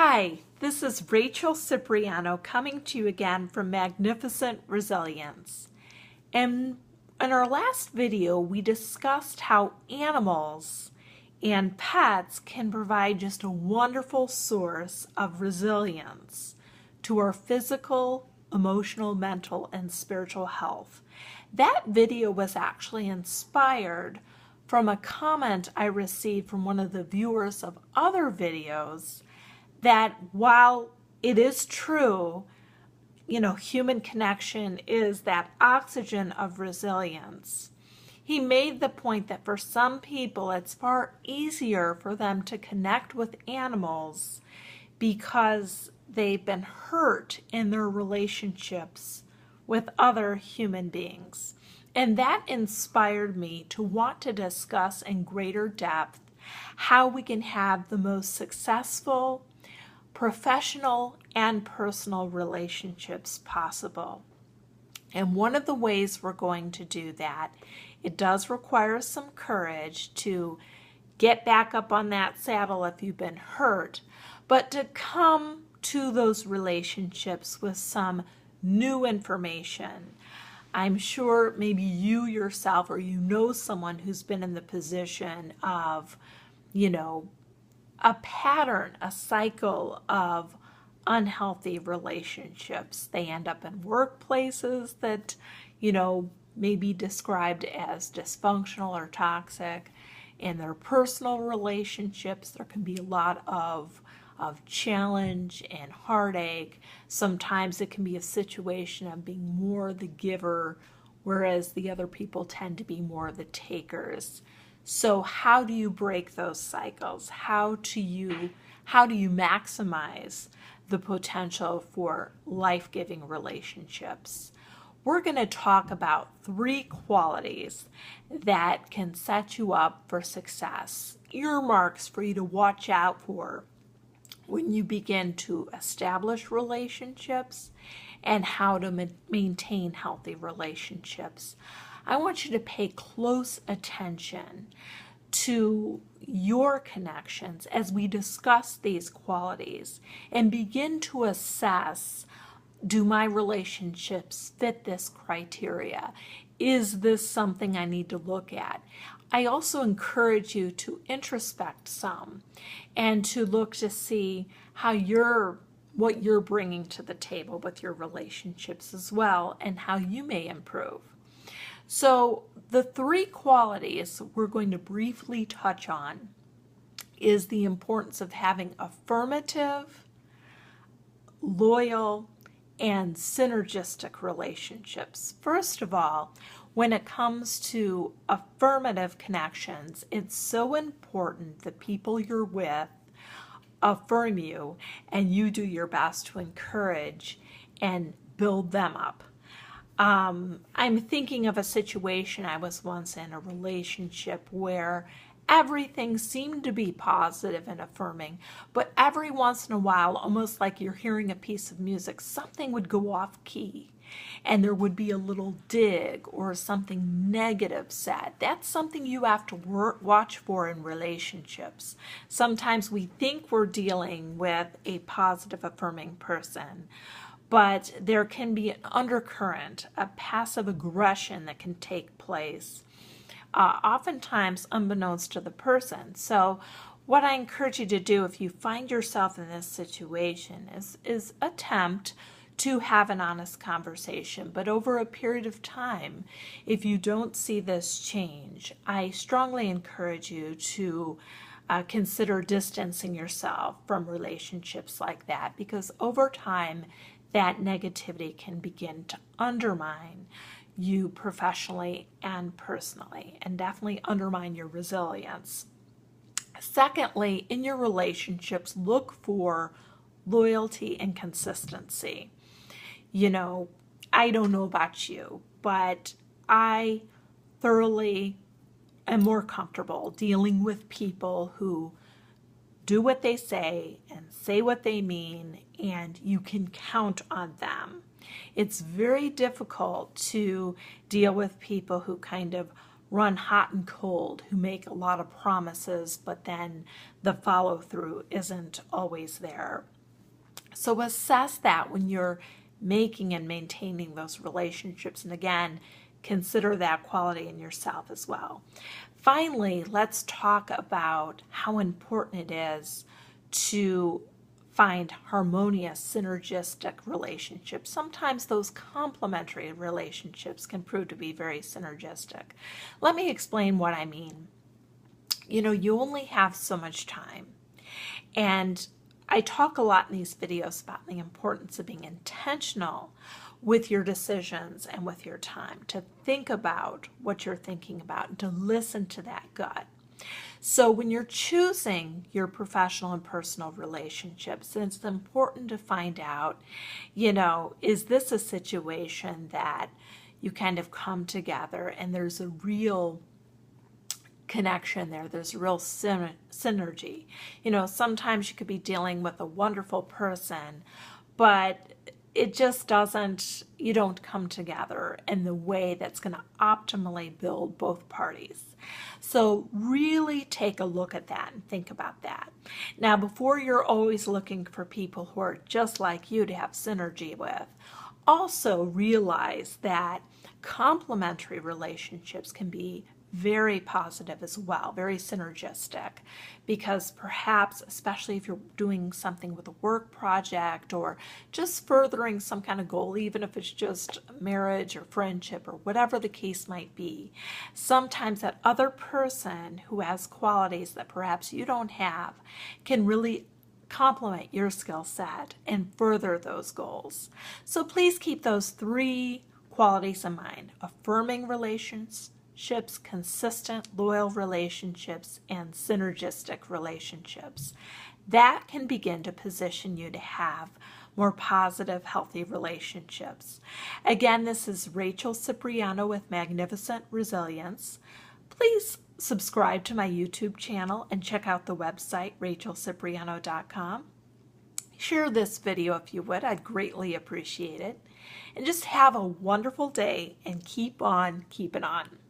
Hi, this is Rachel Cipriano coming to you again from Magnificent Resilience. And in our last video, we discussed how animals and pets can provide just a wonderful source of resilience to our physical, emotional, mental, and spiritual health. That video was actually inspired from a comment I received from one of the viewers of other videos that while it is true, human connection is that oxygen of resilience, he made the point that for some people it's far easier for them to connect with animals because they've been hurt in their relationships with other human beings. And that inspired me to want to discuss in greater depth how we can have the most successful professional and personal relationships possible. And one of the ways we're going to do that, it does require some courage to get back up on that saddle if you've been hurt, but to come to those relationships with some new information. I'm sure maybe you yourself or someone who's been in the position of, a pattern, a cycle of unhealthy relationships. They end up in workplaces that, may be described as dysfunctional or toxic. In their personal relationships, there can be a lot of challenge and heartache. Sometimes it can be a situation of being more the giver, whereas the other people tend to be more the takers. So how do you break those cycles? How do you maximize the potential for life-giving relationships? We're going to talk about 3 qualities that can set you up for success, earmarks for you to watch out for when you begin to establish relationships and how to maintain healthy relationships. I want you to pay close attention to your connections as we discuss these qualities and begin to assess, do my relationships fit this criteria? Is this something I need to look at? I also encourage you to introspect some and to look to see what you're bringing to the table with your relationships as well and how you may improve. So the 3 qualities we're going to briefly touch on is the importance of having affirmative, loyal, and synergistic relationships. First of all, when it comes to affirmative connections, it's so important that people you're with affirm you and you do your best to encourage and build them up. I'm thinking of a situation I was once in, a relationship where everything seemed to be positive and affirming, but every once in a while, almost like you're hearing a piece of music, something would go off key and there would be a little dig or something negative said. That's something you have to watch for in relationships. Sometimes we think we're dealing with a positive, affirming person, but there can be an undercurrent, a passive aggression that can take place, oftentimes unbeknownst to the person. So what I encourage you to do if you find yourself in this situation is attempt to have an honest conversation. But over a period of time, if you don't see this change, I strongly encourage you to consider distancing yourself from relationships like that, because over time, that negativity can begin to undermine you professionally and personally, and definitely undermine your resilience. Secondly, in your relationships, look for loyalty and consistency. I don't know about you, but I thoroughly am more comfortable dealing with people who do what they say and say what they mean, and you can count on them. It's very difficult to deal with people who kind of run hot and cold, who make a lot of promises, but then the follow through isn't always there. So assess that when you're making and maintaining those relationships. And again, consider that quality in yourself as well. Finally, let's talk about how important it is to find harmonious, synergistic relationships. Sometimes those complementary relationships can prove to be very synergistic. Let me explain what I mean. You only have so much time. And I talk a lot in these videos about the importance of being intentional with your decisions and with your time, to think about what you're thinking about and to listen to that gut. So when you're choosing your professional and personal relationships, it's important to find out, is this a situation that you kind of come together and there's a real connection there, there's a real synergy. Sometimes you could be dealing with a wonderful person, but it just you don't come together in the way that's going to optimally build both parties. So really take a look at that and think about that. Now, before you're always looking for people who are just like you to have synergy with, also realize that complementary relationships can be very positive as well, very synergistic, because perhaps, especially if you're doing something with a work project or just furthering some kind of goal, even if it's just marriage or friendship or whatever the case might be, sometimes that other person who has qualities that perhaps you don't have can really complement your skill set and further those goals. So please keep those 3 qualities in mind: affirming relationships, consistent, loyal relationships, and synergistic relationships. That can begin to position you to have more positive, healthy relationships. Again, this is Rachel Cipriano with Magnificent Resilience. Please subscribe to my YouTube channel and check out the website, rachelcipriano.com. Share this video if you would. I'd greatly appreciate it. And just have a wonderful day and keep on keeping on.